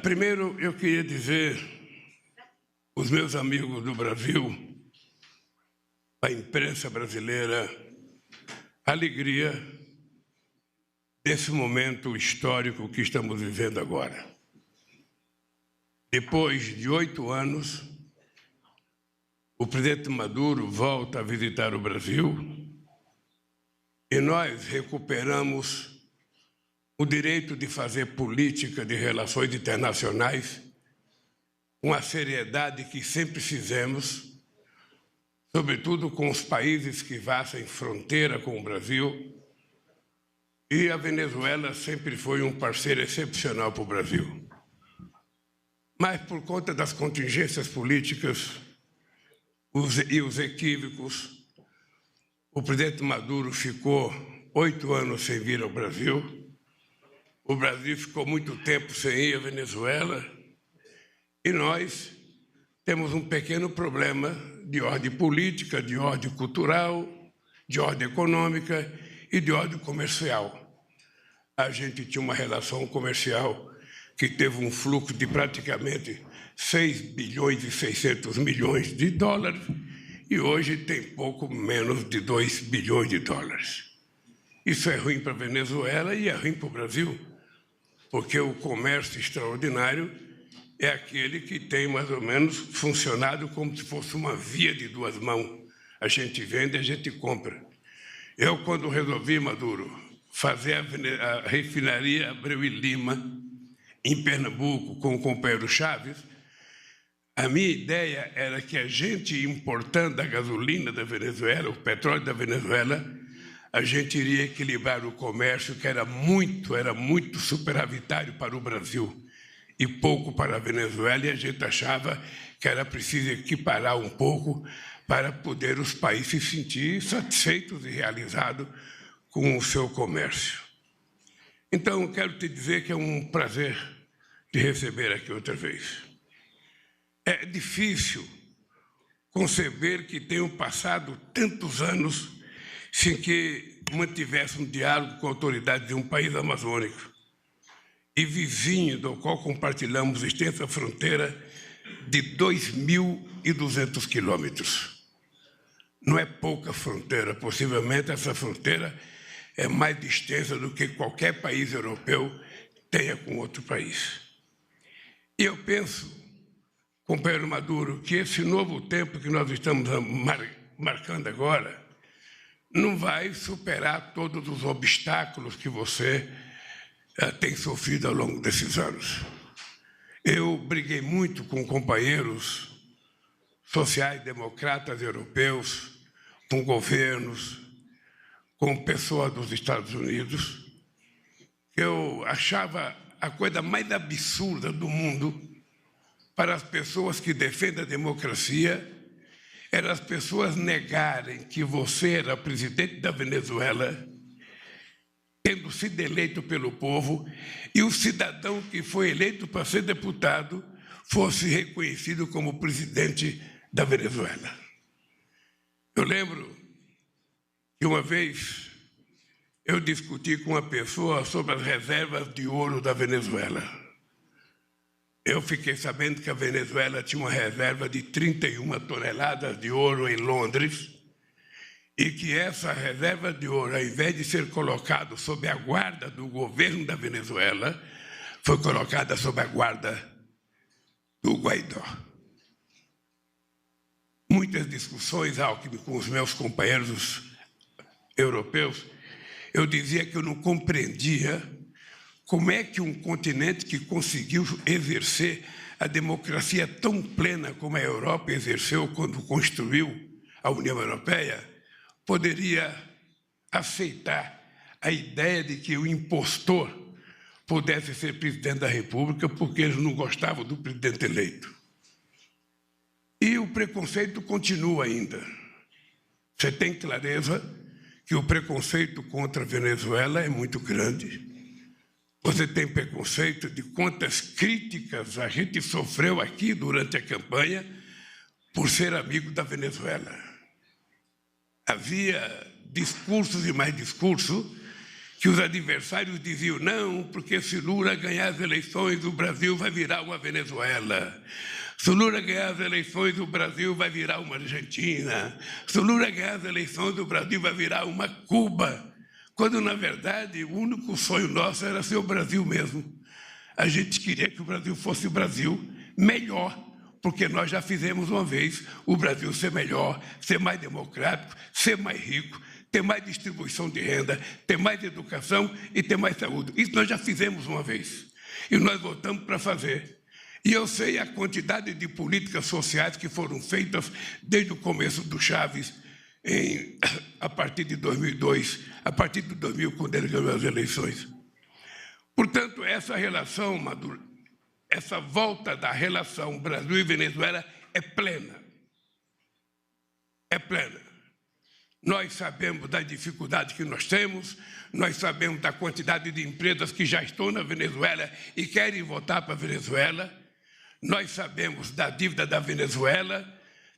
Primeiro, eu queria dizer aos meus amigos do Brasil, à imprensa brasileira, a alegria desse momento histórico que estamos vivendo agora. Depois de 8 anos, o presidente Maduro volta a visitar o Brasil e nós recuperamos o direito de fazer política de relações internacionais com a seriedade que sempre fizemos, sobretudo com os países que fazem fronteira com o Brasil, e a Venezuela sempre foi um parceiro excepcional para o Brasil. Mas, por conta das contingências políticas e os equívocos, o presidente Maduro ficou 8 anos sem vir ao Brasil. O Brasil ficou muito tempo sem ir à Venezuela e nós temos um pequeno problema de ordem política, de ordem cultural, de ordem econômica e de ordem comercial. A gente tinha uma relação comercial que teve um fluxo de praticamente 6 bilhões e 600 milhões de dólares e hoje tem pouco menos de 2 bilhões de dólares. Isso é ruim para a Venezuela e é ruim para o Brasil, porque o comércio extraordinário é aquele que tem mais ou menos funcionado como se fosse uma via de duas mãos. A gente vende e a gente compra. Eu, quando resolvi, Maduro, fazer a refinaria Abreu e Lima, em Pernambuco, com o companheiro Chaves, a minha ideia era que a gente, importando a gasolina da Venezuela, o petróleo da Venezuela, a gente iria equilibrar o comércio, que era muito superavitário para o Brasil e pouco para a Venezuela, e a gente achava que era preciso equiparar um pouco para poder os países se sentir satisfeitos e realizados com o seu comércio. Então, eu quero te dizer que é um prazer te receber aqui outra vez. É difícil conceber que tenham passado tantos anos sem que mantivesse um diálogo com a autoridade de um país amazônico e vizinho do qual compartilhamos extensa fronteira de 2.200 quilômetros. Não é pouca fronteira, possivelmente essa fronteira é mais extensa do que qualquer país europeu tenha com outro país. E eu penso, companheiro Maduro, que esse novo tempo que nós estamos marcando agora não vai superar todos os obstáculos que você tem sofrido ao longo desses anos. Eu briguei muito com companheiros sociais-democratas europeus, com governos, com pessoas dos Estados Unidos. Eu achava a coisa mais absurda do mundo para as pessoas que defendem a democracia era as pessoas negarem que você era presidente da Venezuela, tendo sido eleito pelo povo, e o cidadão que foi eleito para ser deputado fosse reconhecido como presidente da Venezuela. Eu lembro que uma vez eu discuti com uma pessoa sobre as reservas de ouro da Venezuela. Eu fiquei sabendo que a Venezuela tinha uma reserva de 31 toneladas de ouro em Londres e que essa reserva de ouro, ao invés de ser colocada sob a guarda do governo da Venezuela, foi colocada sob a guarda do Guaidó. Muitas discussões, Alckmin, com os meus companheiros europeus, eu dizia que eu não compreendia como é que um continente que conseguiu exercer a democracia tão plena como a Europa exerceu quando construiu a União Europeia, poderia aceitar a ideia de que o impostor pudesse ser presidente da República porque eles não gostavam do presidente eleito. E o preconceito continua ainda. Você tem clareza que o preconceito contra a Venezuela é muito grande. Você tem preconceito de quantas críticas a gente sofreu aqui durante a campanha por ser amigo da Venezuela. Havia discursos e mais discursos que os adversários diziam, não, porque se Lula ganhar as eleições, o Brasil vai virar uma Venezuela. Se o Lula ganhar as eleições, o Brasil vai virar uma Argentina. Se o Lula ganhar as eleições, o Brasil vai virar uma Cuba. Quando, na verdade, o único sonho nosso era ser o Brasil mesmo. A gente queria que o Brasil fosse o Brasil melhor, porque nós já fizemos uma vez o Brasil ser melhor, ser mais democrático, ser mais rico, ter mais distribuição de renda, ter mais educação e ter mais saúde. Isso nós já fizemos uma vez. E nós voltamos para fazer. E eu sei a quantidade de políticas sociais que foram feitas desde o começo do Chaves, a partir de 2002, a partir de 2000, quando ele ganhou as eleições. Portanto, essa relação, Maduro, essa volta da relação Brasil e Venezuela é plena. É plena. Nós sabemos da dificuldade que nós temos, nós sabemos da quantidade de empresas que já estão na Venezuela e querem voltar para a Venezuela. Nós sabemos da dívida da Venezuela,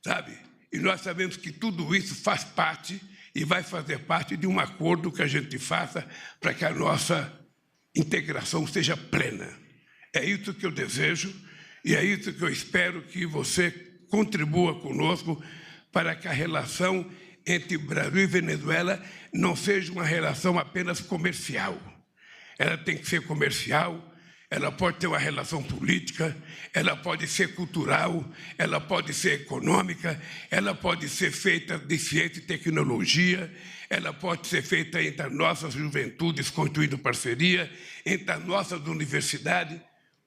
sabe? E nós sabemos que tudo isso faz parte e vai fazer parte de um acordo que a gente faça para que a nossa integração seja plena. É isso que eu desejo e é isso que eu espero que você contribua conosco para que a relação entre Brasil e Venezuela não seja uma relação apenas comercial. Ela tem que ser comercial, ela pode ter uma relação política, ela pode ser cultural, ela pode ser econômica, ela pode ser feita de ciência e tecnologia, ela pode ser feita entre as nossas juventudes, construindo parceria, entre as nossas universidades.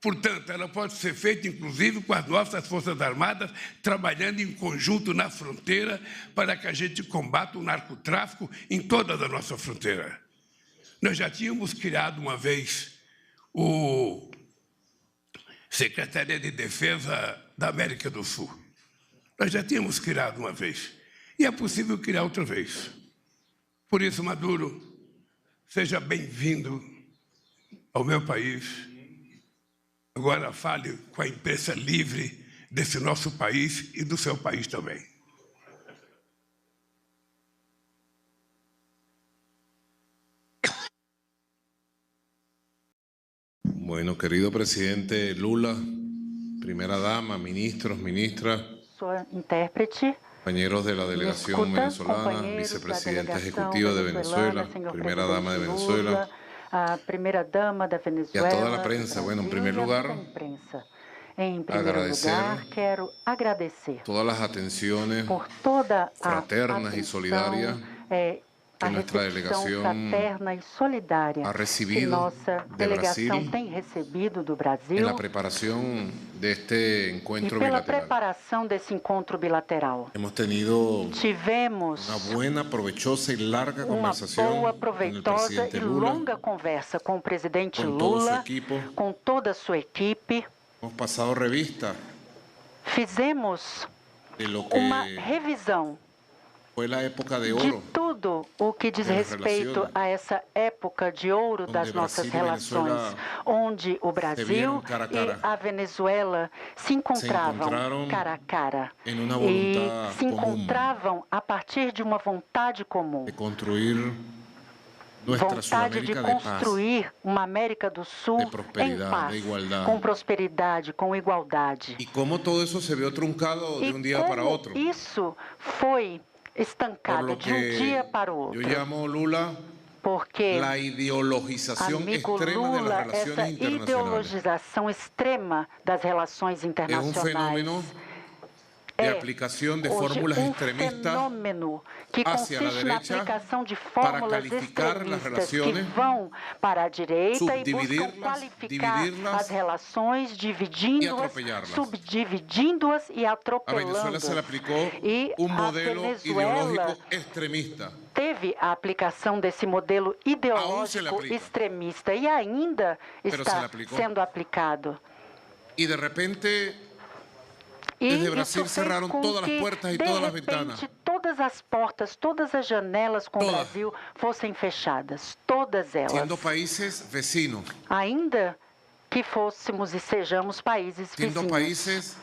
Portanto, ela pode ser feita, inclusive, com as nossas Forças Armadas, trabalhando em conjunto na fronteira para que a gente combata o narcotráfico em toda a nossa fronteira. Nós já tínhamos criado uma vez o Secretaria de Defesa da América do Sul. Nós já tínhamos criado uma vez. E é possível criar outra vez. Por isso, Maduro, seja bem-vindo ao meu país. Agora fale com a imprensa livre desse nosso país e do seu país também. Bueno, querido presidente Lula, primera dama, ministros, ministras, compañeros de la delegación venezolana, vicepresidenta ejecutiva de Venezuela, primera dama de Venezuela, y a toda la prensa. Bueno, en primer lugar, agradecer todas las atenciones fraternas y solidarias que nuestra delegación ha recibido de Brasil en la preparación de este encuentro bilateral. Hemos tenido una buena, provechosa y larga conversación con el presidente Lula, con todo su equipo. Hemos pasado revista de lo que foi a época de ouro de tudo o que diz respeito a essa época de ouro das nossas relações, onde o Brasil e a Venezuela se encontravam cara a cara e se encontravam a partir de uma vontade comum, vontade de construir uma América do Sul em paz, com prosperidade, com igualdade. E como todo isso se viu truncado de um dia para outro. Isso foi estancado de um dia para o outro. Eu chamo Lula porque a ideologização extrema Lula, das relações essa internacionais. Ideologização extrema das relações internacionais. É fenômeno de aplicação de fórmulas extremistas que consiste na aplicação de fórmulas extremistas que vão para a direita e buscam qualificar as relações, dividindo-as, subdividindo-as e atropelando-as. E a Venezuela teve a aplicação desse modelo ideológico extremista e ainda está sendo aplicado. E de repente desde Brasil cerraram todas as portas e todas as ventanas. Todas as portas, todas as janelas com o Brasil fossem fechadas, todas elas. Sendo países vecinos. Ainda que fôssemos e sejamos países vizinhos. Sendo países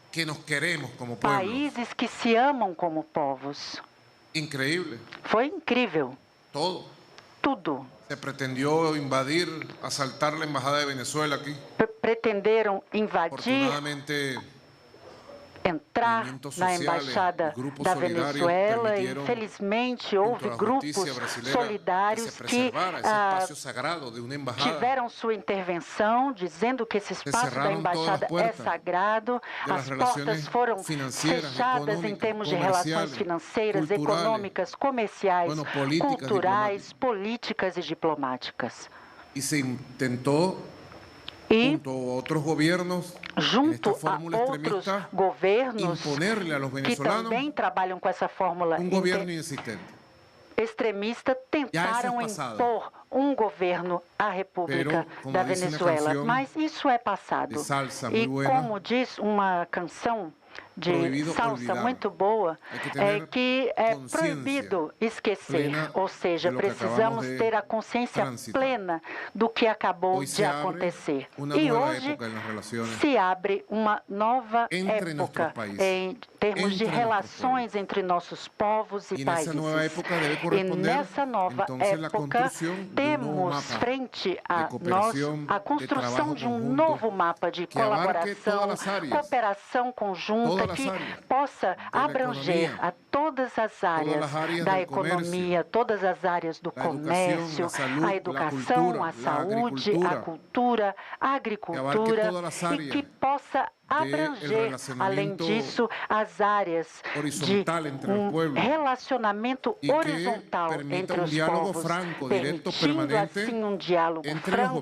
que nos queremos como pueblo. Países que se amam como povos. Increíble. Foi incrível. Todo. Tudo. Se pretendió invadir, asaltar la embajada de Venezuela aquí. Pretenderam invadir, entrar na embaixada da Venezuela e, infelizmente, houve grupos solidários que tiveram sua intervenção, dizendo que esse espaço da embaixada é sagrado. As portas foram fechadas em termos de relações financeiras, econômicas, comerciais, culturais, políticas e diplomáticas. E se tentou, junto a outros governos que também trabalham com essa fórmula extremista, tentaram impor um governo à República da Venezuela. Mas isso é passado. E como diz uma canção de salsa muito boa, é que é proibido esquecer, ou seja, precisamos ter a consciência plena do que acabou de acontecer. E hoje se abre uma nova época em termos de relações entre nossos povos e países. E nessa nova época temos frente a nós a construção de um novo mapa de colaboração, cooperação conjunta, que possa abranger a todas as áreas da economia, todas as áreas do comércio, a educação, a saúde, a cultura, a agricultura, e que possa abranger, além disso, as áreas de um relacionamento horizontal entre os povos, permitindo assim um diálogo franco,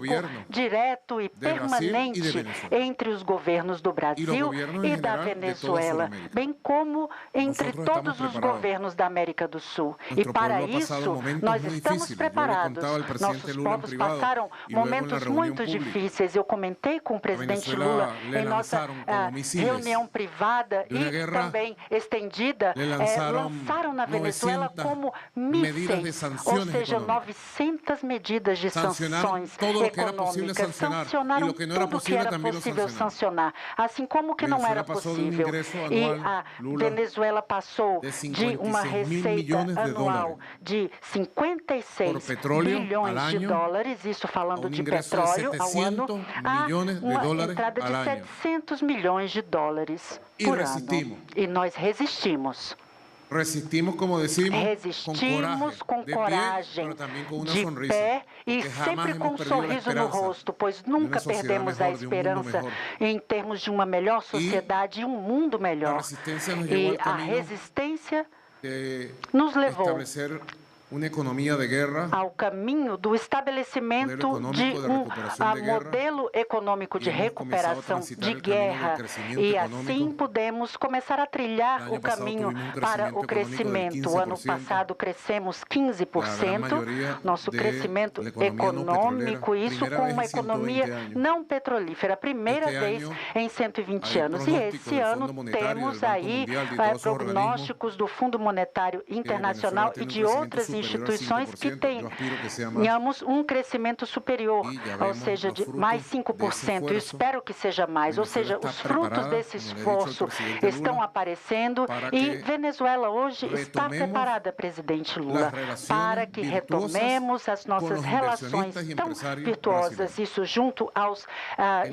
direto e permanente entre os governos do Brasil e da Venezuela, bem como entre todos os governos da América do Sul. E para isso, nós estamos preparados. Nossos povos passaram momentos muito difíceis. Eu comentei com o presidente Lula em nossa reunião privada e também estendida, lançaram na Venezuela como mísseis, ou seja, 900 medidas de sanções econômicas, sancionaram tudo o que era possível sancionar, assim como que não era possível. E a Venezuela passou de uma receita anual de 56 bilhões de dólares, isso falando de petróleo ao ano, a uma entrada de 700 milhões de dólares por ano. E nós resistimos. Resistimos, como decimos, com coragem, de pé e sempre com um sorriso no rosto, pois nunca perdemos a esperança em termos de uma melhor sociedade e um mundo melhor. E a resistência nos levou uma economia de guerra, ao caminho do estabelecimento de um modelo econômico de recuperação de guerra, e assim pudemos começar a trilhar o caminho para o crescimento. O ano passado crescemos 15%, nosso crescimento econômico, isso com uma economia não petrolífera, a primeira vez em 120 anos. E esse ano temos aí prognósticos do Fundo Monetário Internacional e de outras instituições que tenhamos um crescimento superior, ou seja, de mais 5%. Eu espero que seja mais, ou seja, os frutos desse esforço estão aparecendo e Venezuela hoje está preparada, presidente Lula, para que retomemos as nossas relações tão virtuosas, isso junto aos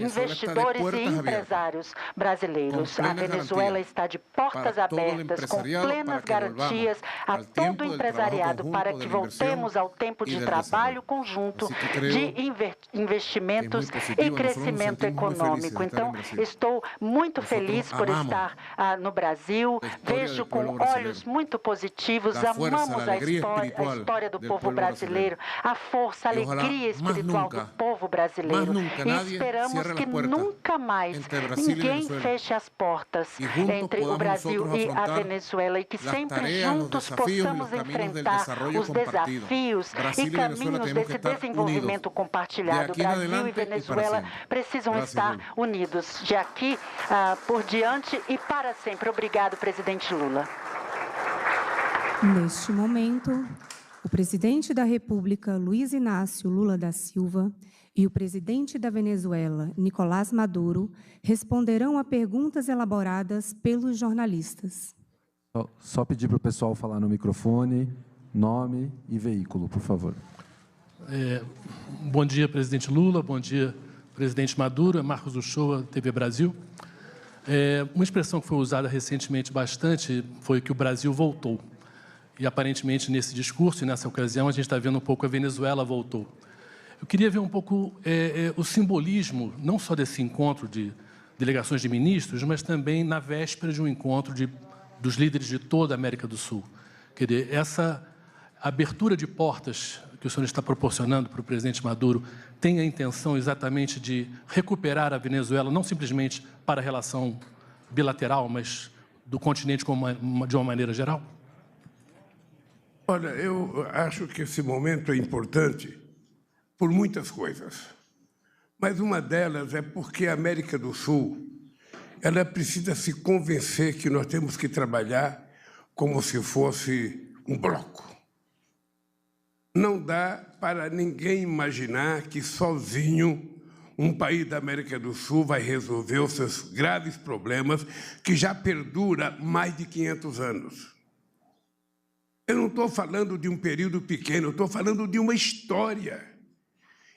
investidores e empresários brasileiros. A Venezuela está de portas abertas, com plenas garantias a todo o empresariado, para que voltemos ao tempo de trabalho conjunto, de investimentos e crescimento econômico. Então, estou muito feliz por estar no Brasil, vejo com olhos muito positivos, amamos a história do povo brasileiro, a força, a alegria espiritual do povo brasileiro, e esperamos que nunca mais ninguém feche as portas entre o Brasil e a Venezuela, e que sempre juntos possamos enfrentar os desafios e caminhos desse desenvolvimento compartilhado. Brasil e Venezuela precisam estar unidos de aqui por diante e para sempre. Obrigado, presidente Lula. Neste momento, o presidente da República, Luiz Inácio Lula da Silva, e o presidente da Venezuela, Nicolás Maduro, responderão a perguntas elaboradas pelos jornalistas. Só pedir para o pessoal falar no microfone, nome e veículo, por favor. Bom dia, presidente Lula. Bom dia, presidente Maduro. Marcos Uchoa, TV Brasil. Uma expressão que foi usada recentemente bastante foi que o Brasil voltou. E, aparentemente, nesse discurso e nessa ocasião, a gente está vendo um pouco a Venezuela voltou. Eu queria ver um pouco o simbolismo, não só desse encontro de delegações de ministros, mas também na véspera de um encontro dos líderes de toda a América do Sul. Quer dizer, essa abertura de portas que o senhor está proporcionando para o presidente Maduro tem a intenção exatamente de recuperar a Venezuela, não simplesmente para a relação bilateral, mas do continente de uma maneira geral? Olha, eu acho que esse momento é importante por muitas coisas, mas uma delas é porque a América do Sul ela precisa se convencer que nós temos que trabalhar como se fosse um bloco. Não dá para ninguém imaginar que sozinho um país da América do Sul vai resolver os seus graves problemas que já perduram mais de 500 anos. Eu não estou falando de um período pequeno, eu estou falando de uma história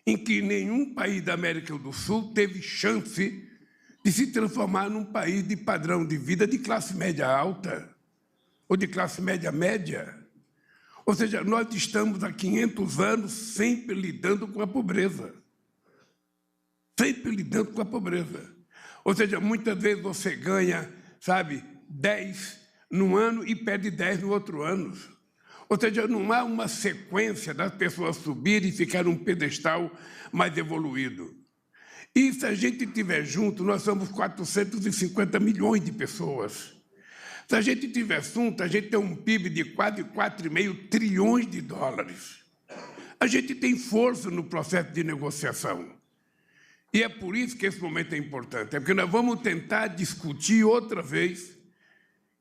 em que nenhum país da América do Sul teve chance de se transformar num país de padrão de vida de classe média alta ou de classe média média. Ou seja, nós estamos há 500 anos sempre lidando com a pobreza. Sempre lidando com a pobreza. Ou seja, muitas vezes você ganha, 10 num ano e perde 10 no outro ano. Ou seja, não há uma sequência das pessoas subirem e ficar num pedestal mais evoluído. E se a gente estiver junto, nós somos 450 milhões de pessoas. Se a gente estiver junto, a gente tem um PIB de quase 4,5 trilhões de dólares. A gente tem força no processo de negociação. E é por isso que esse momento é importante. É porque nós vamos tentar discutir outra vez,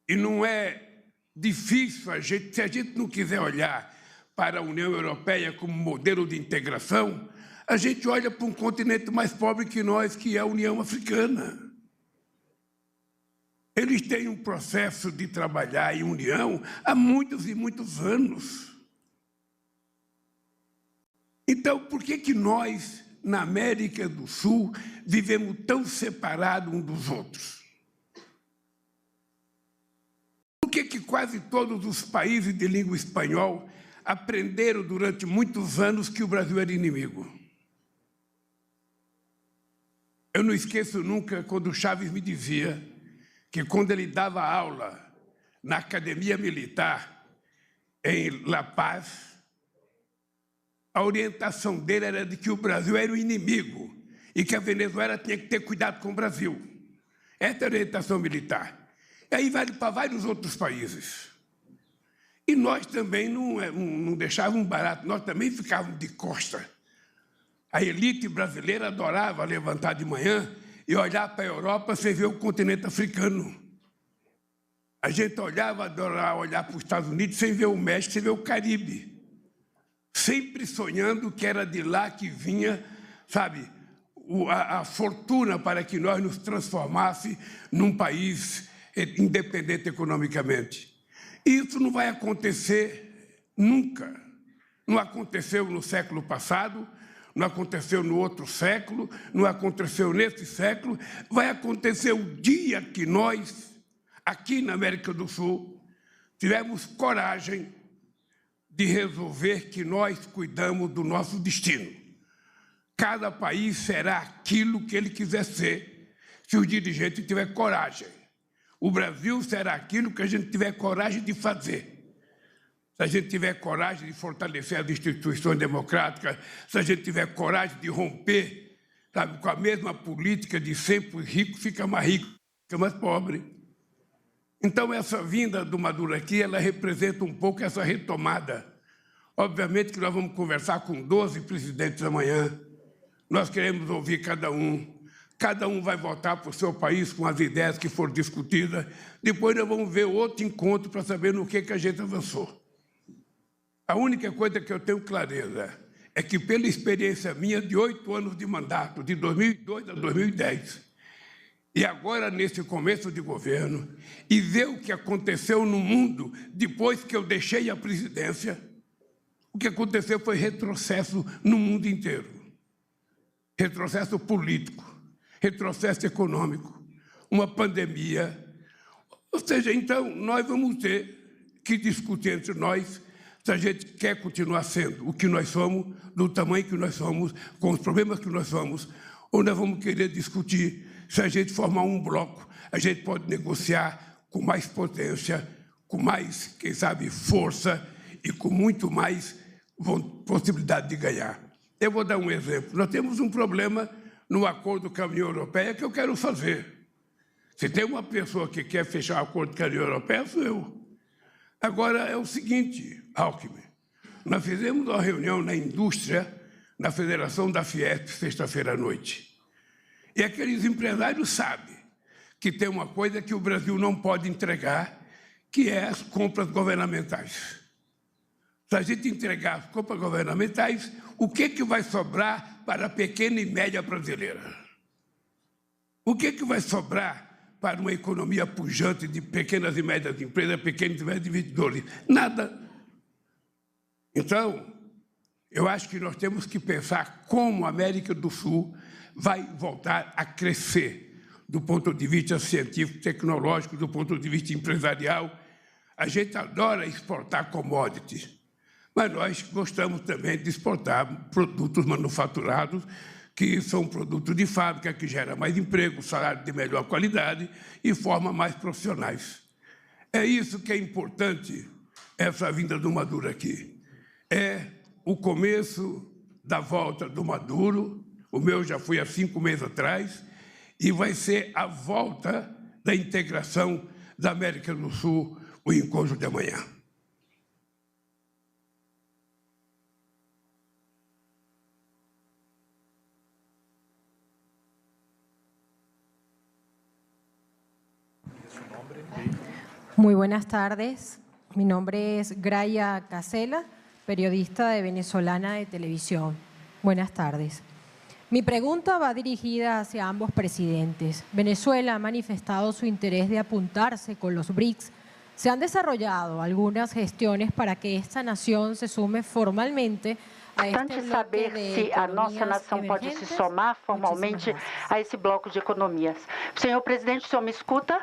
e não é difícil, se a gente não quiser olhar para a União Europeia como modelo de integração, a gente olha para um continente mais pobre que nós, que é a União Africana. Eles têm um processo de trabalhar em união há muitos e muitos anos. Então, por que nós, na América do Sul, vivemos tão separados uns dos outros? Por que quase todos os países de língua espanhol aprenderam durante muitos anos que o Brasil era inimigo? Eu não esqueço nunca quando o Chaves me dizia que quando ele dava aula na Academia Militar em La Paz, a orientação dele era de que o Brasil era o inimigo e que a Venezuela tinha que ter cuidado com o Brasil. Essa é a orientação militar. E aí vale para vários outros países. E nós também não deixávamos barato, nós também ficávamos de costa. A elite brasileira adorava levantar de manhã e olhar para a Europa sem ver o continente africano. A gente adorava olhar para os Estados Unidos sem ver o México, sem ver o Caribe. Sempre sonhando que era de lá que vinha, a fortuna para que nós nos transformasse num país independente economicamente. Isso não vai acontecer nunca. Não aconteceu no século passado, não aconteceu no outro século, não aconteceu nesse século. Vai acontecer o dia que nós, aqui na América do Sul, tivemos coragem de resolver que nós cuidamos do nosso destino. Cada país será aquilo que ele quiser ser, se o dirigente tiver coragem. O Brasil será aquilo que a gente tiver coragem de fazer. Se a gente tiver coragem de fortalecer as instituições democráticas, se a gente tiver coragem de romper, com a mesma política de sempre o rico fica mais rico, fica mais pobre. Então, essa vinda do Maduro aqui, ela representa um pouco essa retomada. Obviamente que nós vamos conversar com 12 presidentes amanhã. Nós queremos ouvir cada um. Cada um vai votar para o seu país com as ideias que foram discutidas. Depois nós vamos ver outro encontro para saber no que a gente avançou. A única coisa que eu tenho clareza é que, pela experiência minha de 8 anos de mandato, de 2002 a 2010, e agora nesse começo de governo, e ver o que aconteceu no mundo depois que eu deixei a presidência, O que aconteceu foi retrocesso no mundo inteiro. Retrocesso político, retrocesso econômico, uma pandemia. Ou seja, então, nós vamos ter que discutir entre nós se a gente quer continuar sendo o que nós somos, do tamanho que nós somos, com os problemas que nós somos, ou nós vamos querer discutir se a gente formar um bloco, a gente pode negociar com mais potência, com mais, quem sabe, força e com muito mais possibilidade de ganhar. Eu vou dar um exemplo. Nós temos um problema no acordo com a União Europeia que eu quero fazer. Se tem uma pessoa que quer fechar o acordo com a União Europeia, sou eu. Agora, é o seguinte, Alckmin, nós fizemos uma reunião na indústria, na Federação da Fiesp, sexta-feira à noite. E aqueles empresários sabem que tem uma coisa que o Brasil não pode entregar, que é as compras governamentais. Se a gente entregar as compras governamentais, o que vai sobrar para a pequena e média brasileira? O que vai sobrar para uma economia pujante de pequenas e médias empresas, pequenos e médios investidores? Nada. Então, eu acho que nós temos que pensar como a América do Sul vai voltar a crescer do ponto de vista científico, tecnológico, do ponto de vista empresarial. A gente adora exportar commodities, mas nós gostamos também de exportar produtos manufaturados, que são produtos de fábrica, que geram mais emprego, salário de melhor qualidade e formam mais profissionais. É isso que é importante, essa vinda do Maduro aqui. É o começo da volta do Maduro, o meu já foi há 5 meses atrás, e vai ser a volta da integração da América do Sul, o encontro de amanhã. Muy buenas tardes. Mi nombre es Graia Casela, periodista de Venezolana de Televisión. Buenas tardes. Mi pregunta va dirigida hacia ambos presidentes. Venezuela ha manifestado su interés de apuntarse con los BRICS. Se han desarrollado algunas gestiones para que esta nación se sume formalmente a este bloque de se a nossa nação pode se somar formalmente a esse bloco de economias. Senhor presidente, o senhor me escuta?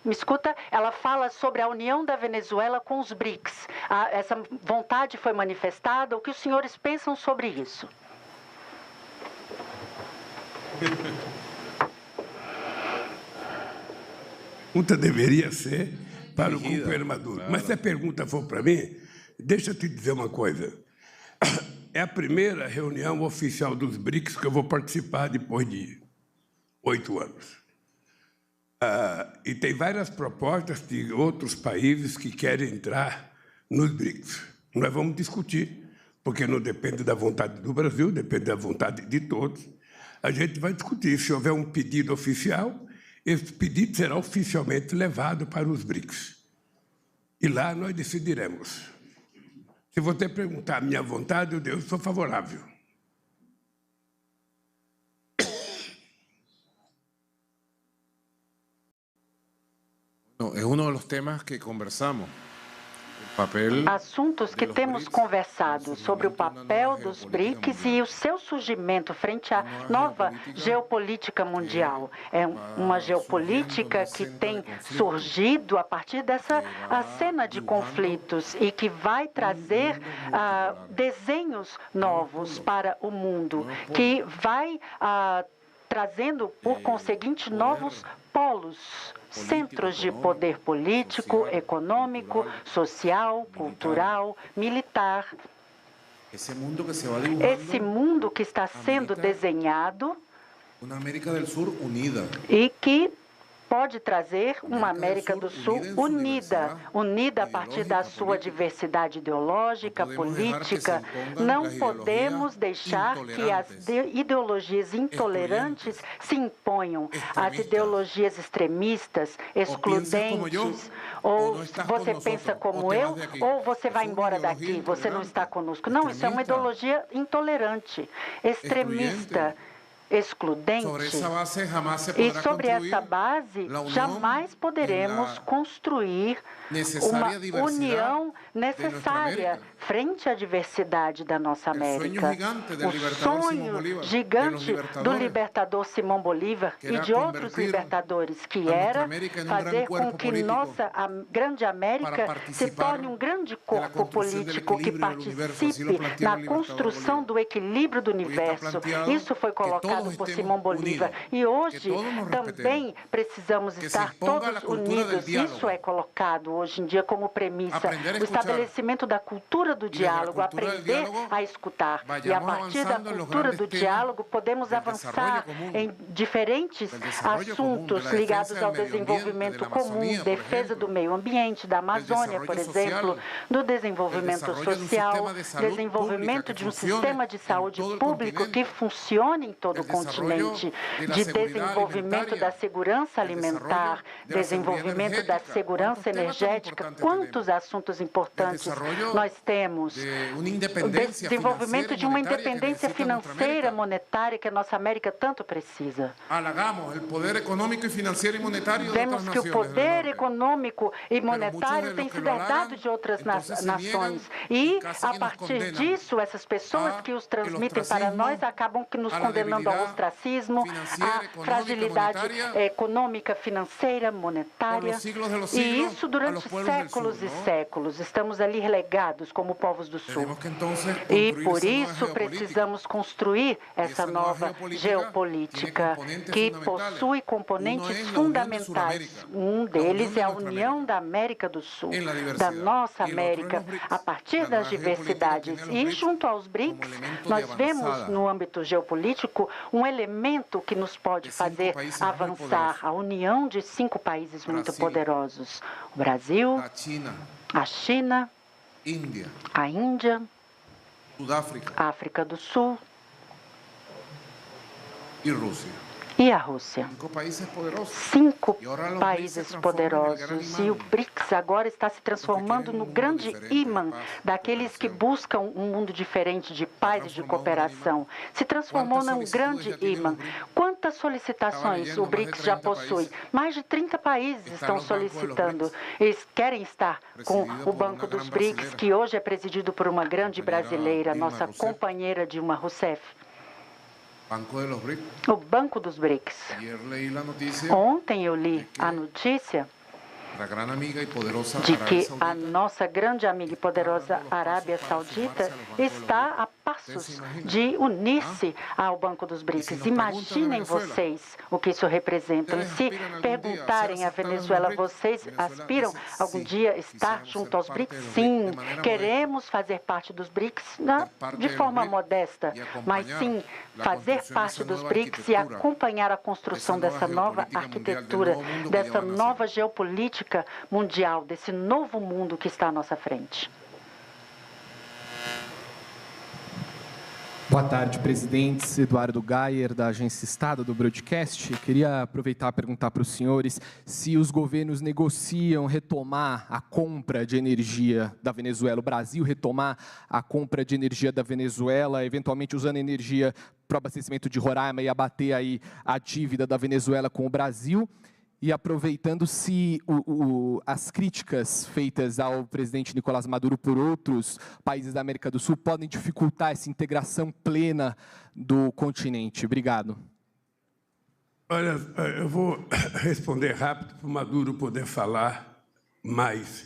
Me escuta? Ela fala sobre a união da Venezuela com os BRICS. Essa vontade foi manifestada. O que os senhores pensam sobre isso? A pergunta deveria ser para o companheiro Maduro. Mas se a pergunta for para mim, deixa eu te dizer uma coisa. É a primeira reunião oficial dos BRICS que eu vou participar depois de 8 anos. E tem várias propostas de outros países que querem entrar nos BRICS. Nós vamos discutir, porque não depende da vontade do Brasil, depende da vontade de todos. A gente vai discutir. Se houver um pedido oficial, esse pedido será oficialmente levado para os BRICS. E lá nós decidiremos. Se você perguntar a minha vontade, eu sou favorável. No, es uno de los temas que conversamos. Assuntos que temos conversado sobre o papel dos BRICS e o seu surgimento frente à nova geopolítica mundial. É uma geopolítica que tem surgido a partir dessa cena de conflitos e que vai trazer desenhos novos para o mundo, que vai trazendo, por conseguinte, novos polos, centros de poder político, econômico, social, cultural, militar. Esse mundo que está sendo desenhado e que pode trazer uma América do Sul unida a partir da sua diversidade ideológica, política. Não podemos deixar que as ideologias intolerantes se imponham, as ideologias extremistas, excludentes. Ou você pensa como eu, ou você vai embora daqui, você não está conosco. Não, isso é uma ideologia intolerante, extremista, excludente. E sobre essa base, jamais poderemos construir uma união necessária frente à diversidade da nossa América. O sonho gigante do libertador Simão Bolívar e de outros libertadores, que era fazer com que nossa grande América se torne um grande corpo político que participe na construção do equilíbrio do universo. Isso foi colocado por Simão Bolívar. E hoje também precisamos estar todos unidos. Isso é colocado hoje em dia como premissa. O estabelecimento da cultura do diálogo, aprender a escutar. E a partir da cultura do diálogo, podemos avançar em diferentes assuntos ligados ao desenvolvimento comum, defesa do meio ambiente, da Amazônia, por exemplo, do desenvolvimento social, desenvolvimento de um sistema de saúde público que funcione em todo o continente, de desenvolvimento da segurança alimentar, desenvolvimento da segurança energética. Quantos assuntos importantes nós temos? O desenvolvimento de uma independência financeira, monetária, que a nossa América tanto precisa. Vemos que o poder econômico e monetário tem sido herdado de outras nações. E, a partir disso, essas pessoas que os transmitem para nós acabam nos condenando ao ostracismo, à fragilidade econômica, financeira, monetária. E isso durante séculos e séculos. Estamos ali relegados como povos do Sul. E, por isso, precisamos construir essa nova geopolítica que possui componentes fundamentais. Um deles é a união da América do Sul, da nossa América, a partir das diversidades. E, junto aos BRICS, nós vemos no âmbito geopolítico um elemento que nos pode fazer avançar, a união de 5 países muito poderosos. O Brasil, a China, a Índia, a África do Sul e a Rússia. 5 países poderosos. E o BRICS agora está se transformando no grande imã daqueles que buscam um mundo diferente de paz e de cooperação. Se transformou num grande imã. Quantas solicitações o BRICS já possui? Mais de 30 países estão solicitando. Eles querem estar com o Banco dos BRICS, que hoje é presidido por uma grande brasileira, nossa companheira Dilma Rousseff. O Banco dos BRICS. Ontem eu li a notícia de que a nossa grande amiga e poderosa Arábia Saudita está a passos de unir-se ao Banco dos BRICS. Imaginem vocês o que isso representa. E se perguntarem à Venezuela, vocês aspiram algum dia estar junto aos BRICS? Sim, queremos fazer parte dos BRICS de forma modesta, mas sim fazer parte dos BRICS e acompanhar a construção dessa nova arquitetura, dessa nova geopolítica mundial, desse novo mundo que está à nossa frente. Boa tarde, presidentes. Eduardo Gayer, da Agência Estado, do Broadcast. Queria aproveitar e perguntar para os senhores se os governos negociam retomar a compra de energia da Venezuela, o Brasil retomar a compra de energia da Venezuela, eventualmente usando energia para o abastecimento de Roraima e abater aí a dívida da Venezuela com o Brasil. E aproveitando se as críticas feitas ao presidente Nicolás Maduro por outros países da América do Sul podem dificultar essa integração plena do continente. Obrigado. Olha, eu vou responder rápido para o Maduro poder falar mais.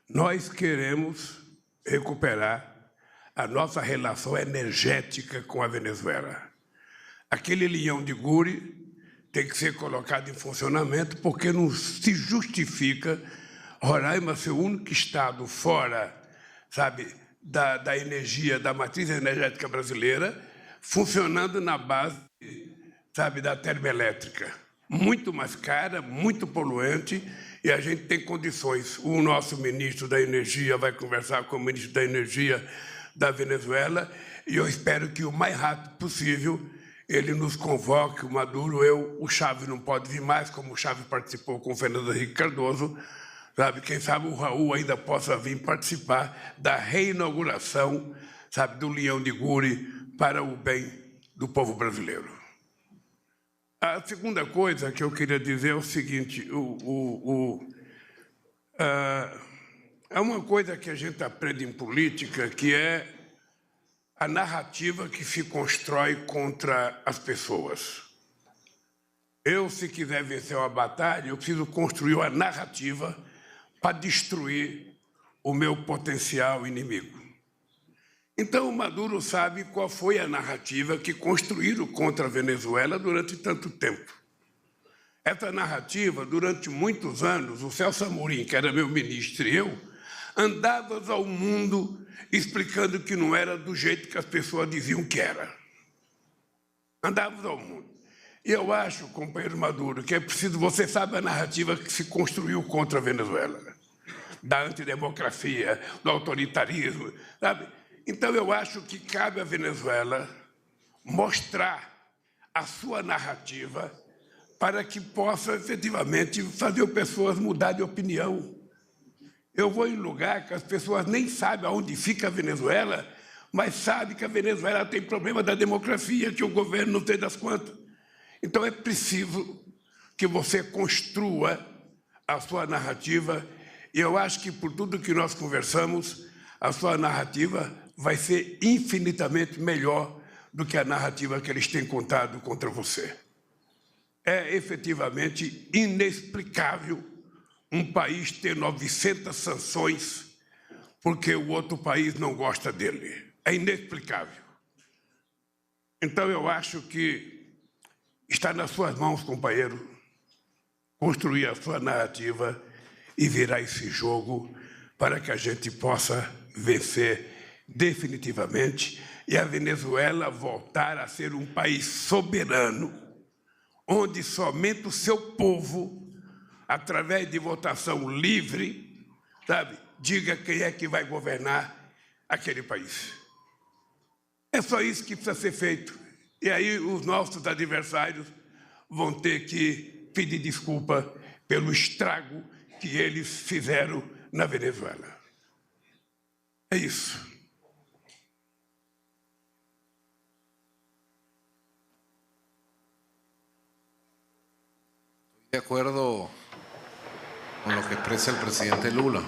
Nós queremos recuperar a nossa relação energética com a Venezuela. Aquele leão de Guri tem que ser colocado em funcionamento, porque não se justifica Roraima ser o único estado fora, sabe, da energia, da matriz energética brasileira, funcionando na base, sabe, da termoelétrica. Muito mais cara, muito poluente, e a gente tem condições. O nosso ministro da Energia vai conversar com o ministro da Energia da Venezuela, e eu espero que o mais rápido possível ele nos convoque, o Maduro, o Chávez não pode vir mais, como o Chávez participou com o Fernando Henrique Cardoso, sabe? Quem sabe o Raul ainda possa vir participar da reinauguração, sabe, do Leão de Guri para o bem do povo brasileiro. A segunda coisa que eu queria dizer é o seguinte, é uma coisa que a gente aprende em política, que é a narrativa que se constrói contra as pessoas. Eu, se quiser vencer uma batalha, eu preciso construir uma narrativa para destruir o meu potencial inimigo. Então, o Maduro sabe qual foi a narrativa que construíram contra a Venezuela durante tanto tempo. Essa narrativa, durante muitos anos, o Celso Amorim, que era meu ministro, e eu, andávamos ao mundo explicando que não era do jeito que as pessoas diziam que era. Andávamos ao mundo. E eu acho, companheiro Maduro, que é preciso, você sabe a narrativa que se construiu contra a Venezuela, da antidemocracia, do autoritarismo, sabe? Então, eu acho que cabe à Venezuela mostrar a sua narrativa para que possa, efetivamente, fazer as pessoas mudar de opinião. Eu vou em lugar que as pessoas nem sabem aonde fica a Venezuela, mas sabem que a Venezuela tem problema da democracia, que o governo não tem das contas. Então, é preciso que você construa a sua narrativa, e eu acho que, por tudo que nós conversamos, a sua narrativa vai ser infinitamente melhor do que a narrativa que eles têm contado contra você. É efetivamente inexplicável um país ter 900 sanções porque o outro país não gosta dele. É inexplicável. Então, eu acho que está nas suas mãos, companheiro, construir a sua narrativa e virar esse jogo para que a gente possa vencer definitivamente e a Venezuela voltar a ser um país soberano, onde somente o seu povo, através de votação livre, sabe, diga quem é que vai governar aquele país. É só isso que precisa ser feito. E aí os nossos adversários vão ter que pedir desculpa pelo estrago que eles fizeram na Venezuela. É isso. De acuerdo con lo que expresa el presidente Lula.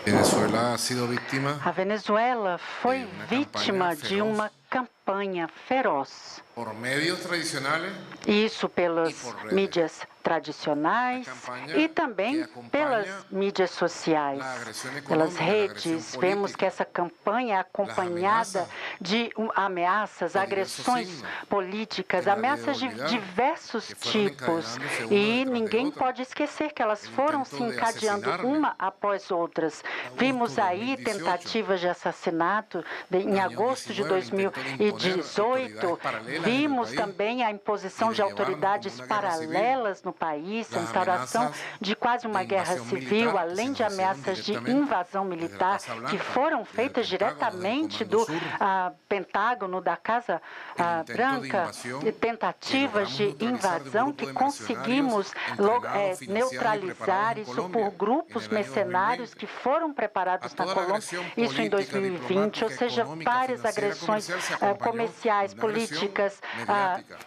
Venezuela ha sido víctima. A Venezuela foi vítima de uma campanha feroz. Por medios tradicionais. Isso pelas mídias tradicionais e também pelas mídias sociais, pelas redes. Vemos que essa campanha é acompanhada de ameaças, agressões políticas, ameaças de diversos tipos. E ninguém pode esquecer que elas foram se encadeando uma após outras. Vimos aí tentativas de assassinato em agosto de 2018. Vimos também a imposição de autoridades paralelas no país, a instauração de quase uma guerra civil, além de ameaças de invasão militar que foram feitas diretamente do Pentágono, da Casa Branca, tentativas de invasão que conseguimos neutralizar isso por grupos mercenários que foram preparados na Colômbia, isso em 2020, ou seja, várias agressões comerciais, políticas,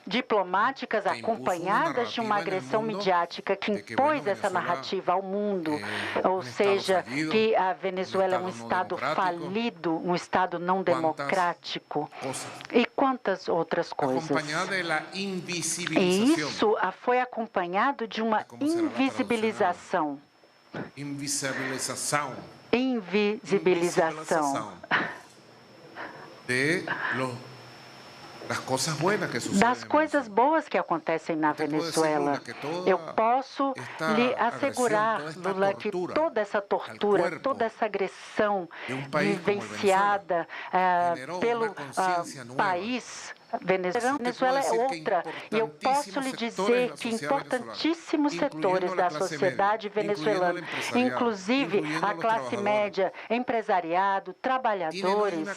diplomáticas, acompanhadas de uma agressão midiática que impôs essa narrativa ao mundo, ou seja, que a Venezuela é um Estado falido, um Estado não democrático, e quantas outras coisas. E isso foi acompanhado de uma invisibilização. Das coisas boas que acontecem na Venezuela. Eu posso lhe assegurar, Lula, que toda essa tortura, toda essa agressão vivenciada pelo país, Venezuela é outra, e eu posso lhe dizer que importantíssimos setores da sociedade venezuelana, inclusive a classe média, empresariado, trabalhadores,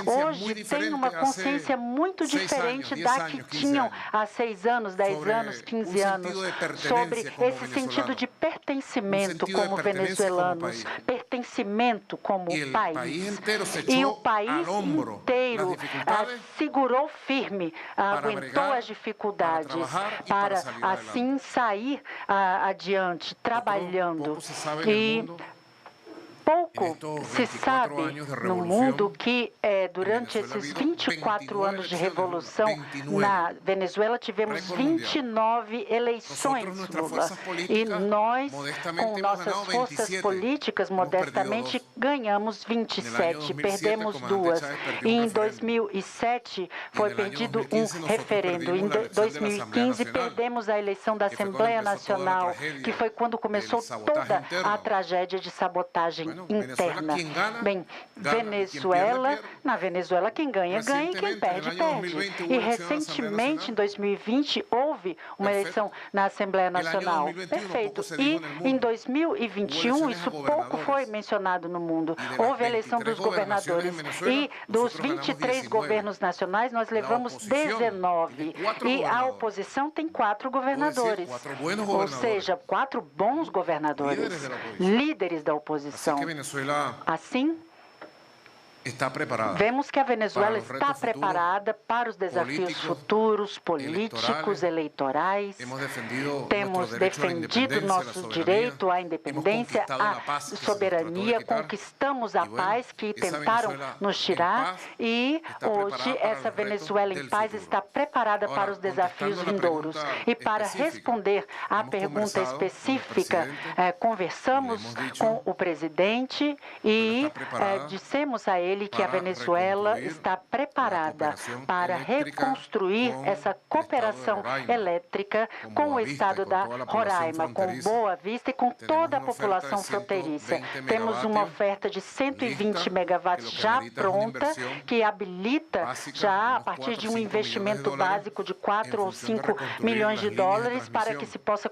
hoje têm uma consciência muito diferente da que tinham há 6 anos, 10 anos, 15 anos, sobre esse sentido de pertencimento como venezuelanos, pertencimento como país. E o país inteiro segurou firme firme, aguentou as dificuldades para assim sair adiante, trabalhando. E pouco se sabe no mundo que durante esses 24 anos de revolução na Venezuela tivemos 29 eleições, Lula. E nós, com nossas forças políticas, modestamente, ganhamos 27, perdemos 2. E em 2007 foi perdido um referendo. Em 2015 perdemos a eleição da Assembleia Nacional, que foi quando começou toda a tragédia de sabotagem interna. Bem, na Venezuela, quem ganha, ganha, e quem perde, perde. E recentemente, em 2020, houve uma eleição na Assembleia Nacional. Perfeito. E em 2021, isso pouco foi mencionado no mundo. Houve a eleição dos governadores. E dos 23 governos nacionais, nós levamos 19. E a oposição tem 4 governadores. Ou seja, 4 bons governadores, líderes da oposição. Assim, vemos que a Venezuela está preparada para os desafios futuros, políticos, eleitorais. Temos defendido nosso direito à independência, à soberania, conquistamos a paz que tentaram nos tirar e hoje essa Venezuela em paz está preparada para os desafios vindouros. E para responder à pergunta específica, conversamos com o presidente e dissemos a ele que a Venezuela está preparada para reconstruir essa cooperação elétrica com o estado da Roraima, com Boa Vista e com toda a população fronteiriça. Temos uma oferta de 120 megawatts já pronta, que habilita já a partir de um investimento básico de 4 ou 5 milhões de dólares para que se possa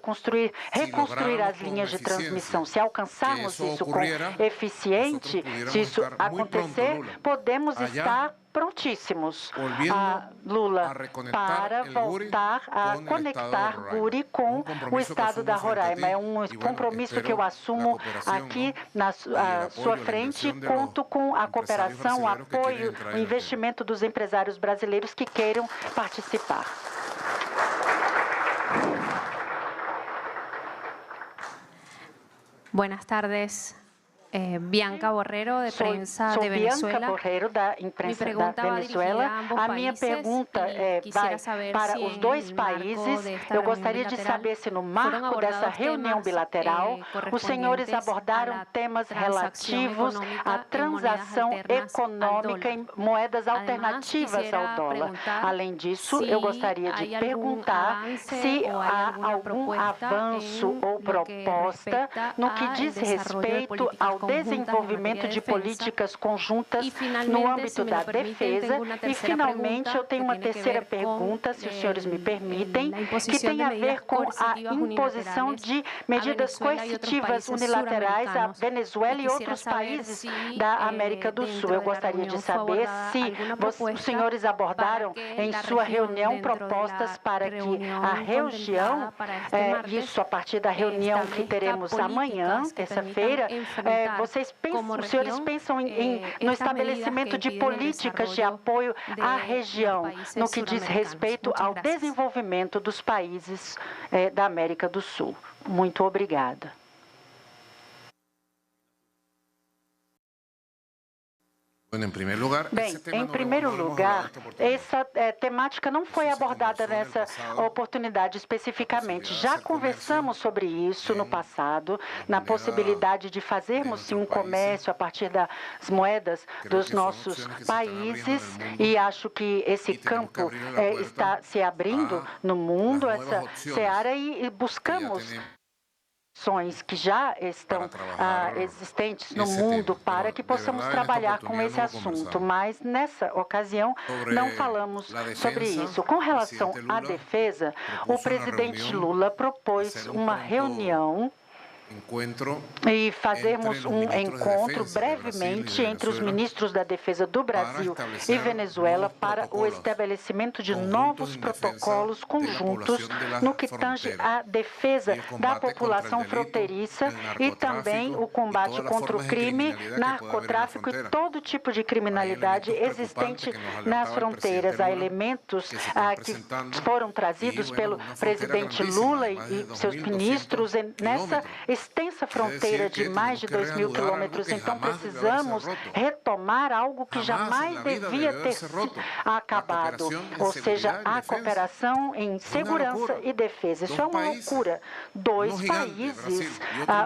reconstruir as linhas de transmissão. Se alcançarmos isso com eficiente, se isso acontecer, podemos estar prontíssimos, Lula, para voltar a conectar Guri com o estado da Roraima. É um compromisso que eu assumo aqui na sua frente e conto com a cooperação, o apoio, o investimento dos empresários brasileiros que queiram participar. Buenas tardes. Bianca Borrero, de Prensa de Venezuela. Bianca Borrero, da imprensa da Venezuela. A minha pergunta vai para os dois países. Eu gostaria de saber se, no marco dessa reunião bilateral, os senhores abordaram temas relativos à transação econômica em moedas alternativas ao dólar. Além disso, eu gostaria de perguntar se há algum avanço ou proposta no que diz respeito ao desenvolvimento de políticas conjuntas no âmbito da defesa. E, finalmente, eu tenho uma terceira pergunta, se os senhores me permitem, que tem a ver com a imposição de medidas coercitivas unilaterais à Venezuela e outros países da América do Sul. Eu gostaria de saber se os senhores abordaram em sua reunião propostas para que a região, isso a partir da reunião que teremos amanhã, terça-feira, os senhores pensam no estabelecimento de políticas de apoio à região, no que diz respeito ao desenvolvimento dos países da América do Sul. Muito obrigada. Bem, em primeiro lugar, essa temática não foi abordada nessa oportunidade especificamente. Já conversamos sobre isso no passado, na possibilidade de fazermos sim um comércio a partir das moedas dos nossos países, e acho que esse campo está se abrindo no mundo, essa seara, e buscamos que já estão existentes no mundo para que possamos trabalhar com esse assunto. Mas, nessa ocasião, não falamos sobre isso. Com relação à defesa, o presidente Lula propôs uma reunião e fazermos um encontro brevemente entre os ministros da Defesa do Brasil e Venezuela para o estabelecimento de novos protocolos conjuntos no que tange à defesa da população fronteiriça e também o combate contra o crime, narcotráfico e todo tipo de criminalidade existente nas fronteiras. Há elementos que foram trazidos pelo presidente Lula e seus ministros nessa extensa fronteira de mais de 2.000 quilômetros. Então, precisamos retomar algo que jamais devia ter acabado, ou seja, a cooperação em segurança e defesa. Isso é uma loucura. Dois países,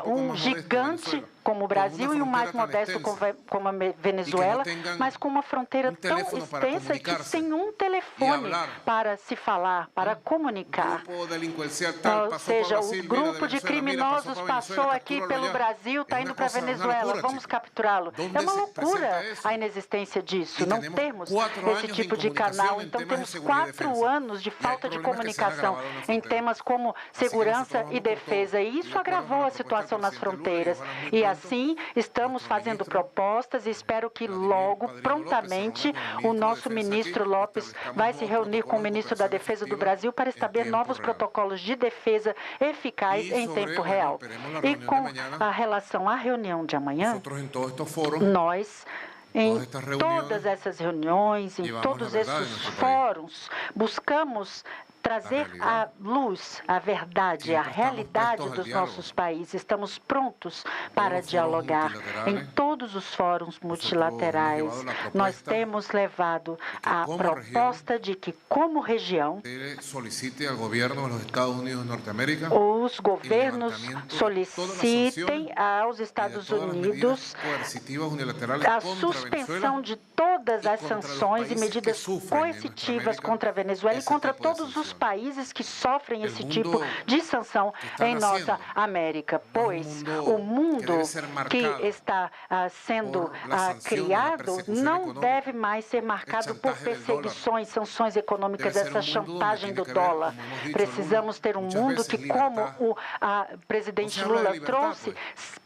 um gigante como o Brasil e o mais modesto como a Venezuela, mas com uma fronteira tão extensa que sem um telefone para se falar, para comunicar. Ou seja, o grupo de criminosos passou aqui pelo Brasil, está indo para a Venezuela, vamos capturá-lo. É uma loucura a inexistência disso, não temos esse tipo de canal. Então, temos 4 anos de falta de comunicação em temas como segurança e defesa, e isso agravou a situação nas fronteiras. E assim, estamos fazendo propostas e espero que logo, prontamente, o nosso ministro Lopes vai se reunir com o ministro da Defesa do Brasil para estabelecer novos protocolos de defesa eficazes em tempo real. E com a relação à reunião de amanhã, nós, em todas essas reuniões, em todos esses fóruns, buscamos trazer à luz a verdade, a realidade dos nossos países. Estamos prontos para dialogar em todos os fóruns multilaterais. Nós temos levado a proposta de que, como região, os governos solicitem aos Estados Unidos a suspensão de todas as sanções e medidas coercitivas contra a Venezuela e contra todos os países que sofrem esse tipo de sanção em nossa América, pois o mundo que está sendo criado não deve mais ser marcado por perseguições, sanções econômicas, essa chantagem do dólar. Precisamos ter um mundo que, como o presidente Lula trouxe,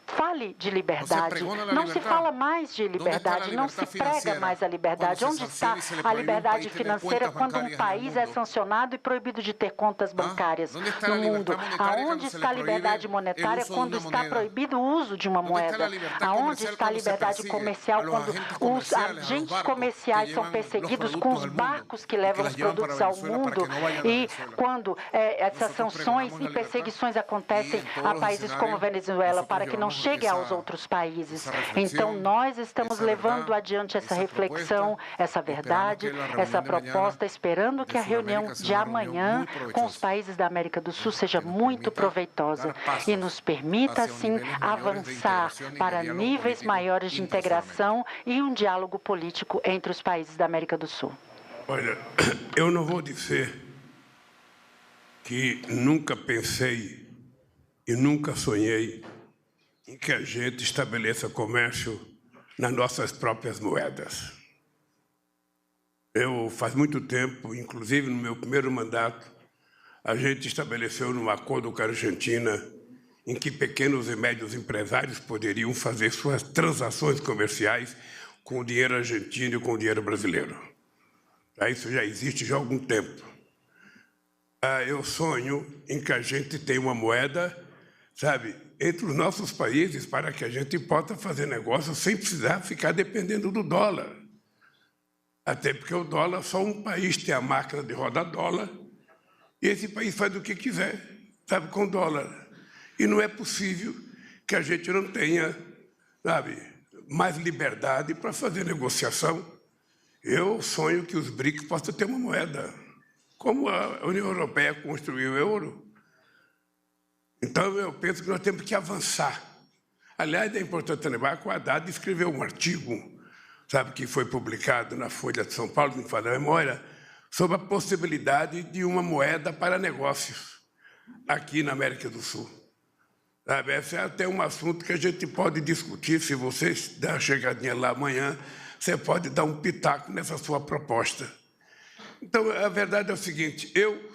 fale de liberdade. Não se fala mais de liberdade, não se prega mais a liberdade. Onde está a liberdade financeira quando um país é sancionado e proibido de ter contas bancárias no mundo? Aonde está a liberdade monetária quando está proibido o uso de uma moeda? Aonde está a liberdade comercial quando os agentes comerciais são perseguidos com os barcos que levam os produtos ao mundo e quando essas sanções e perseguições acontecem a países como a Venezuela para que não chegue aos outros países. Então, nós estamos levando adiante essa reflexão, essa verdade, essa proposta, esperando que a reunião de amanhã com os países da América do Sul seja muito proveitosa e nos permita, assim, avançar para níveis maiores de integração e um diálogo político entre os países da América do Sul. Olha, eu não vou dizer que nunca pensei e nunca sonhei em que a gente estabeleça comércio nas nossas próprias moedas. Faz muito tempo, inclusive no meu primeiro mandato, a gente estabeleceu um acordo com a Argentina em que pequenos e médios empresários poderiam fazer suas transações comerciais com o dinheiro argentino e com o dinheiro brasileiro. Isso já existe já há algum tempo. Eu sonho em que a gente tenha uma moeda, sabe, entre os nossos países para que a gente possa fazer negócio sem precisar ficar dependendo do dólar. Até porque o dólar, só um país tem a máquina de rodar dólar e esse país faz o que quiser, sabe, com dólar. E não é possível que a gente não tenha, sabe, mais liberdade para fazer negociação. Eu sonho que os BRICS possam ter uma moeda, como a União Europeia construiu o euro. Então, eu penso que nós temos que avançar. Aliás, é importante lembrar que o Haddad escreveu um artigo, sabe, que foi publicado na Folha de São Paulo, não me falha a memória, sobre a possibilidade de uma moeda para negócios aqui na América do Sul. Sabe, esse é até um assunto que a gente pode discutir. Se você der uma chegadinha lá amanhã, você pode dar um pitaco nessa sua proposta. Então, a verdade é o seguinte, eu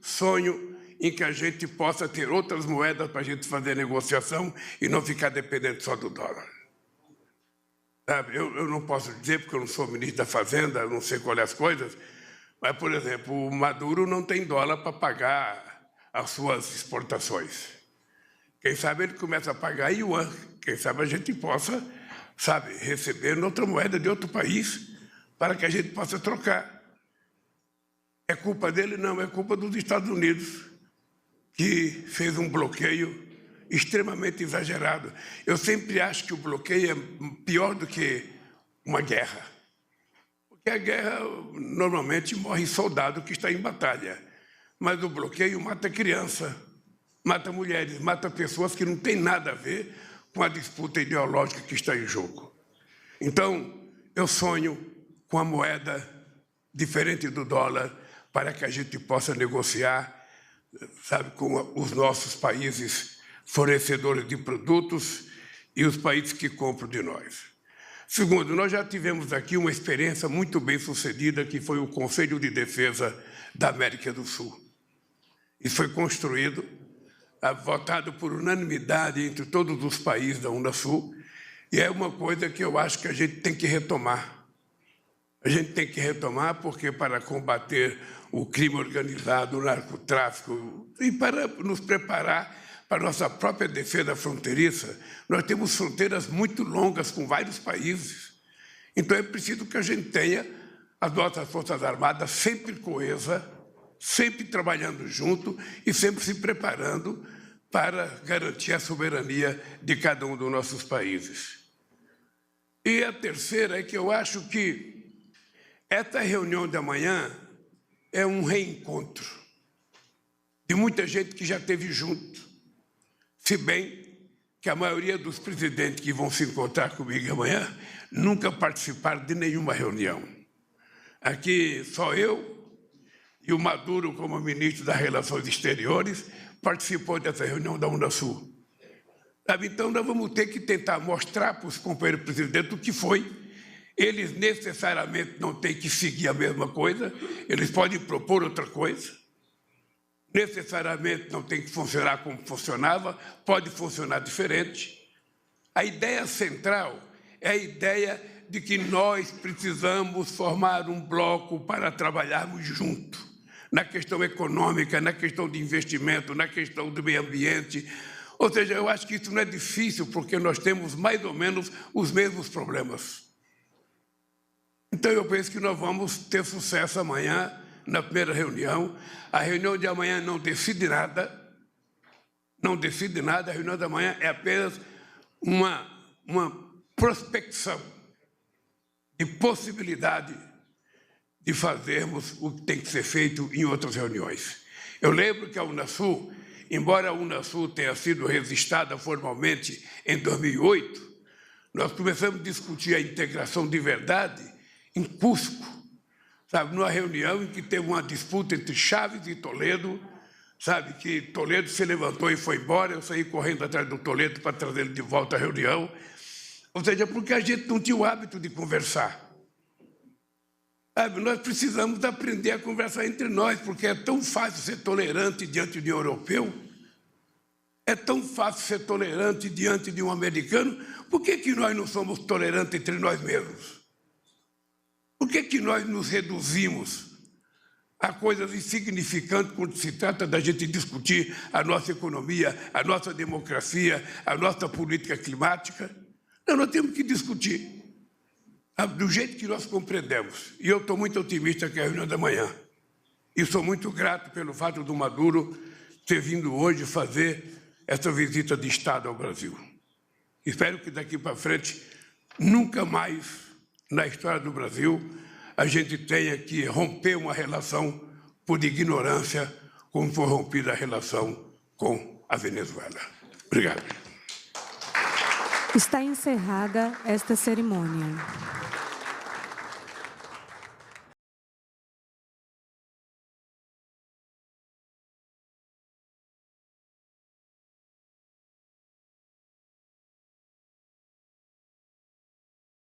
sonho em que a gente possa ter outras moedas para a gente fazer negociação e não ficar dependente só do dólar. Sabe, eu não posso dizer, porque eu não sou ministro da Fazenda, eu não sei qual é as coisas, mas, por exemplo, o Maduro não tem dólar para pagar as suas exportações. Quem sabe ele começa a pagar yuan, quem sabe a gente possa, sabe, receber outra moeda de outro país para que a gente possa trocar. É culpa dele? Não, é culpa dos Estados Unidos, que fez um bloqueio extremamente exagerado. Eu sempre acho que o bloqueio é pior do que uma guerra. Porque a guerra, normalmente, morre soldado que está em batalha. Mas o bloqueio mata criança, mata mulheres, mata pessoas que não têm nada a ver com a disputa ideológica que está em jogo. Então, eu sonho com a moeda diferente do dólar para que a gente possa negociar, sabe, com os nossos países fornecedores de produtos e os países que compram de nós. Segundo, nós já tivemos aqui uma experiência muito bem sucedida, que foi o Conselho de Defesa da América do Sul. Isso foi construído, votado por unanimidade entre todos os países da Unasul, e é uma coisa que eu acho que a gente tem que retomar. A gente tem que retomar porque para combater o crime organizado, o narcotráfico e para nos preparar para a nossa própria defesa fronteiriça, nós temos fronteiras muito longas com vários países. Então é preciso que a gente tenha as nossas Forças Armadas sempre coesas, sempre trabalhando junto e sempre se preparando para garantir a soberania de cada um dos nossos países. E a terceira é que eu acho que esta reunião de amanhã é um reencontro de muita gente que já esteve junto. Se bem que a maioria dos presidentes que vão se encontrar comigo amanhã nunca participaram de nenhuma reunião. Aqui só eu e o Maduro, como ministro das Relações Exteriores, participou dessa reunião da Unasul. Então, nós vamos ter que tentar mostrar para os companheiros presidentes o que foi. Eles necessariamente não têm que seguir a mesma coisa, eles podem propor outra coisa. Necessariamente não tem que funcionar como funcionava, pode funcionar diferente. A ideia central é a ideia de que nós precisamos formar um bloco para trabalharmos juntos, na questão econômica, na questão de investimento, na questão do meio ambiente. Ou seja, eu acho que isso não é difícil, porque nós temos mais ou menos os mesmos problemas. Então, eu penso que nós vamos ter sucesso amanhã, na primeira reunião. A reunião de amanhã não decide nada, a reunião de amanhã é apenas uma prospecção de possibilidade de fazermos o que tem que ser feito em outras reuniões. Eu lembro que a Unasul, embora a Unasul tenha sido registrada formalmente em 2008, nós começamos a discutir a integração de verdade em Cusco, sabe, numa reunião em que teve uma disputa entre Chaves e Toledo, sabe, que Toledo se levantou e foi embora, eu saí correndo atrás do Toledo para trazer ele de volta à reunião. Ou seja, porque a gente não tinha o hábito de conversar. Sabe, nós precisamos aprender a conversar entre nós, porque é tão fácil ser tolerante diante de um europeu, é tão fácil ser tolerante diante de um americano. Por que nós não somos tolerantes entre nós mesmos? Por que nós nos reduzimos a coisas insignificantes quando se trata da gente discutir a nossa economia, a nossa democracia, a nossa política climática? Não, nós temos que discutir do jeito que nós compreendemos. E eu estou muito otimista que é a reunião da manhã. E sou muito grato pelo fato do Maduro ter vindo hoje fazer essa visita de Estado ao Brasil. Espero que daqui para frente, nunca mais na história do Brasil, a gente tenha que romper uma relação por ignorância, como foi rompida a relação com a Venezuela. Obrigado. Está encerrada esta cerimônia.